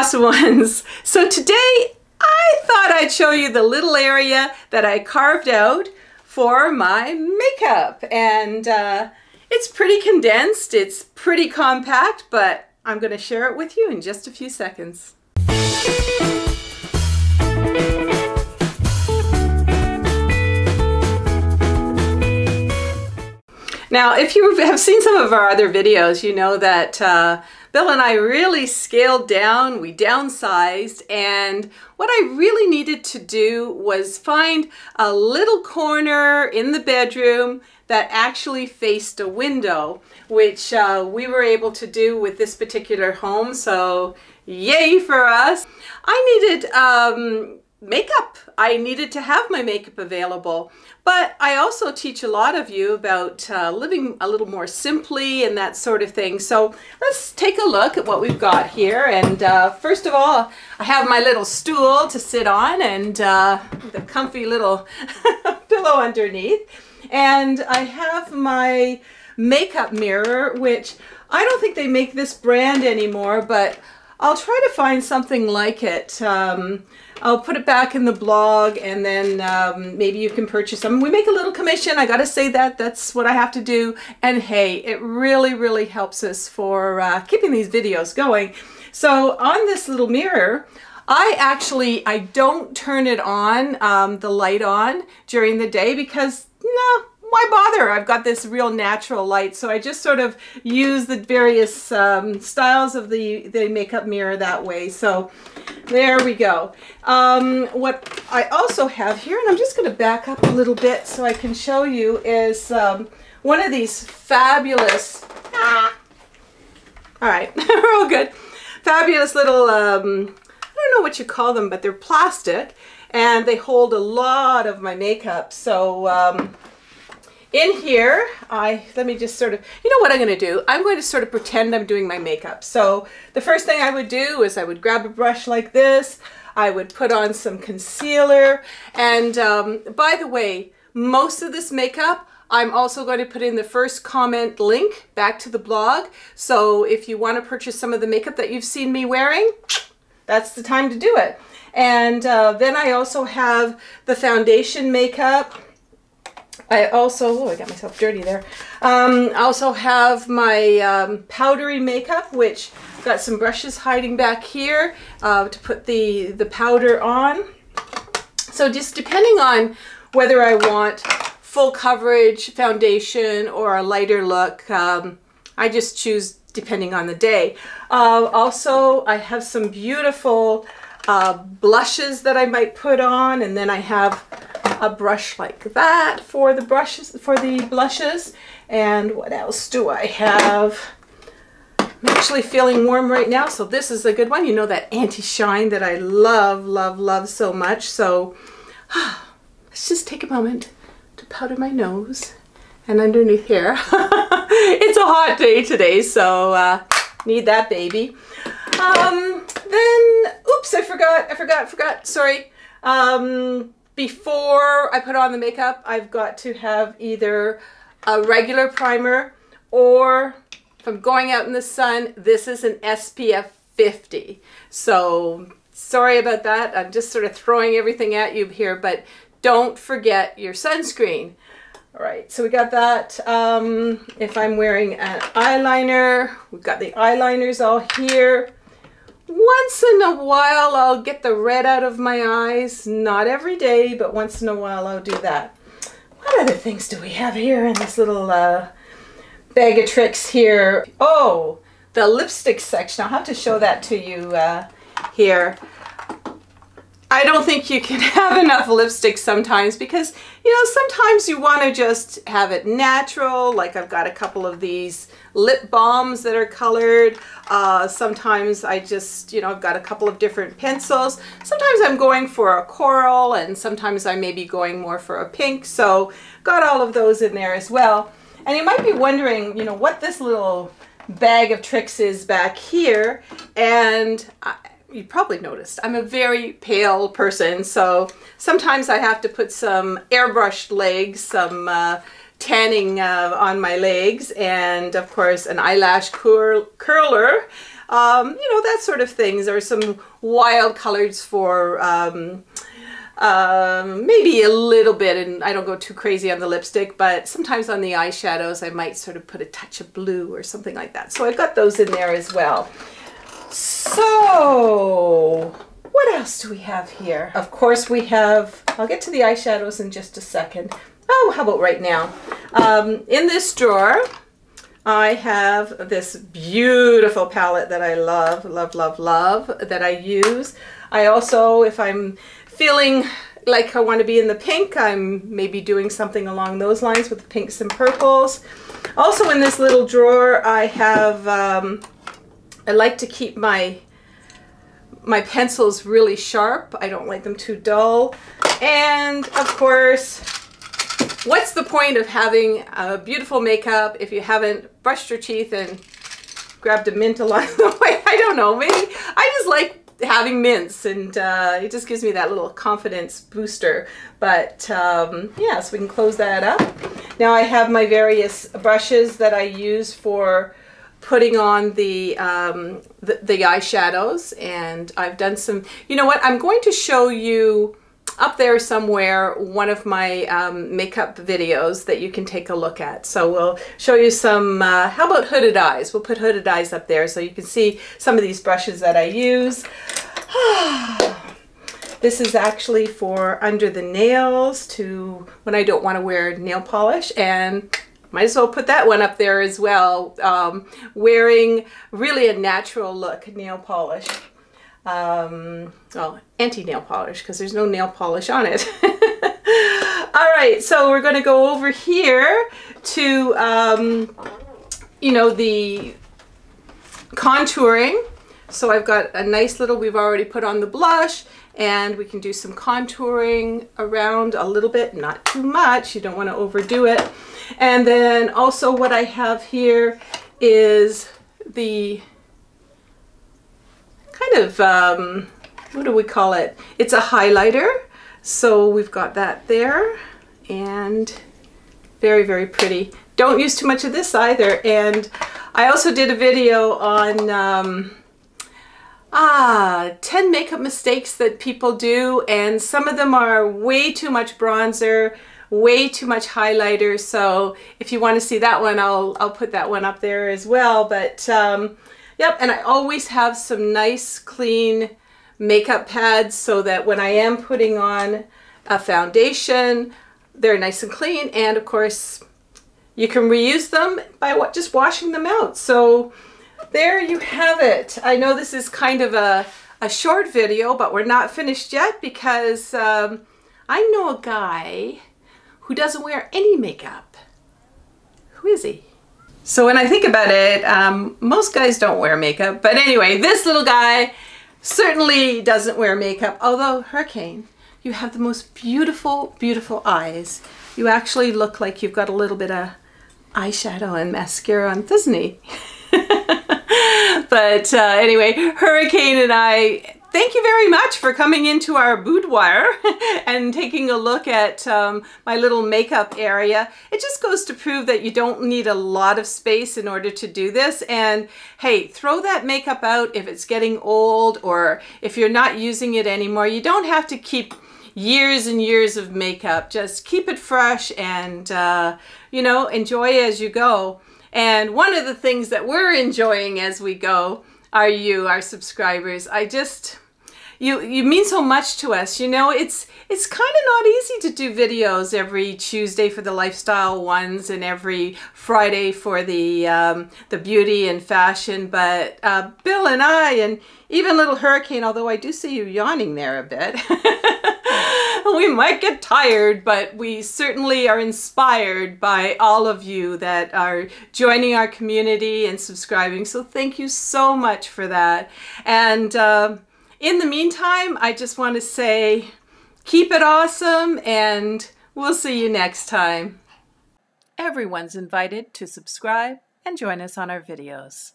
awesome ones. So today I thought I'd show you the little area that I carved out for my makeup, and it's pretty condensed, it's pretty compact, but I'm going to share it with you in just a few seconds. Now, if you have seen some of our other videos, you know that Bill and I really scaled down, we downsized, and what I really needed to do was find a little corner in the bedroom that actually faced a window, which we were able to do with this particular home, so yay for us. I needed makeup. I needed to have my makeup available, but I also teach a lot of you about living a little more simply and that sort of thing. So let's take a look at what we've got here. And first of all, I have my little stool to sit on and the comfy little pillow underneath. And I have my makeup mirror, which I don't think they make this brand anymore, but I'll try to find something like it. I'll put it back in the blog, and then maybe you can purchase them. We make a little commission. I gotta say that's what I have to do. And hey, it really helps us for keeping these videos going. So on this little mirror, I don't turn it on, the light on during the day, because no, why bother? I've got this real natural light, so I just sort of use the various styles of the makeup mirror that way. So there we go. What I also have here, and I'm just going to back up a little bit so I can show you, is one of these fabulous, all right, we're all good, fabulous little, I don't know what you call them, but they're plastic, and they hold a lot of my makeup. So in here, let me just sort of, you know what I'm going to do? I'm going to sort of pretend I'm doing my makeup. So the first thing I would do is I would grab a brush like this. I would put on some concealer. And by the way, most of this makeup, I'm also going to put in the first comment link back to the blog. So if you want to purchase some of the makeup that you've seen me wearing, that's the time to do it. And then I also have the foundation makeup. I also, oh, I got myself dirty there. I also have my powdery makeup, which got some brushes hiding back here to put the powder on. So just depending on whether I want full coverage foundation or a lighter look, I just choose depending on the day. Also, I have some beautiful blushes that I might put on, and then I have a brush like that for the blushes. And what else do I have? I'm actually feeling warm right now, so this is a good one. You know, that anti-shine that I love so much. So let's just take a moment to powder my nose and underneath here. It's a hot day today, so need that baby. Then, oops, I forgot, sorry. Before I put on the makeup, I've got to have either a regular primer, or if I'm going out in the sun, this is an SPF 50. So sorry about that. I'm just sort of throwing everything at you here, but don't forget your sunscreen. All right, so we got that. If I'm wearing an eyeliner, we've got the eyeliners all here. Once in a while, I'll get the red out of my eyes. Not every day, but once in a while, I'll do that. What other things do we have here in this little bag of tricks here? Oh, the lipstick section. I'll have to show that to you here. I don't think you can have enough lipstick sometimes, because, you know, sometimes you want to just have it natural. Like I've got a couple of these lip balms that are colored. Sometimes I just, you know, I've got a couple of different pencils. Sometimes I'm going for a coral, and sometimes I may be going more for a pink. So got all of those in there as well. And you might be wondering, you know, what this little bag of tricks is back here. And you probably noticed I'm a very pale person, so sometimes I have to put some airbrushed legs, some tanning on my legs, and of course an eyelash curler you know, that sort of things, or some wild colors for maybe a little bit, and I don't go too crazy on the lipstick, but sometimes on the eyeshadows I might sort of put a touch of blue or something like that. So I've got those in there as well. So what else do we have here? Of course we have, I'll get to the eyeshadows in just a second. Oh, how about right now? In this drawer I have this beautiful palette that I love, love, love, love, that I use. I also, if I'm feeling like I want to be in the pink, I'm maybe doing something along those lines with the pinks and purples. Also in this little drawer I have, I like to keep my pencils really sharp. I don't like them too dull. And of course, what's the point of having a beautiful makeup if you haven't brushed your teeth and grabbed a mint along the way? I don't know, maybe I just like having mints, and it just gives me that little confidence booster. But yeah, so we can close that up. Now I have my various brushes that I use for putting on the eyeshadows, and I've done some, you know what, I'm going to show you up there somewhere one of my makeup videos that you can take a look at. So we'll show you some, how about hooded eyes? We'll put hooded eyes up there so you can see some of these brushes that I use. This is actually for under the nails, to when I don't want to wear nail polish, and might as well put that one up there as well. Wearing really a natural look nail polish. Well, anti-nail polish, because there's no nail polish on it. All right, so we're going to go over here to, you know, the contouring. So I've got a nice little, we've already put on the blush, and we can do some contouring around a little bit, not too much. You don't want to overdo it. And then also what I have here is the kind of, what do we call it? It's a highlighter. So we've got that there, and very, very pretty. Don't use too much of this either. And I also did a video on 10 makeup mistakes that people do, and some of them are way too much bronzer, way too much highlighter. So if you want to see that one, I'll put that one up there as well. But yep, and I always have some nice clean makeup pads so that when I am putting on a foundation, they're nice and clean, and of course you can reuse them by just washing them out. So there you have it. I know this is kind of a short video, but we're not finished yet, because I know a guy who doesn't wear any makeup. Who is he? So when I think about it, most guys don't wear makeup, but anyway, this little guy certainly doesn't wear makeup. Although, Hurricane, you have the most beautiful, beautiful eyes. You actually look like you've got a little bit of eyeshadow and mascara on, doesn't he? But anyway, Hurricane and I, thank you very much for coming into our boudoir and taking a look at my little makeup area. It just goes to prove that you don't need a lot of space in order to do this. And hey, throw that makeup out if it's getting old, or if you're not using it anymore. You don't have to keep years and years of makeup. Just keep it fresh and, you know, enjoy as you go. And one of the things that we're enjoying as we go are you, our subscribers. You mean so much to us. You know, it's kind of not easy to do videos every Tuesday for the lifestyle ones and every Friday for the beauty and fashion. But Bill and I, and even little Hurricane, although I do see you yawning there a bit, we might get tired, but we certainly are inspired by all of you that are joining our community and subscribing. So thank you so much for that. And in the meantime, I just want to say, keep it awesome, and we'll see you next time. Everyone's invited to subscribe and join us on our videos.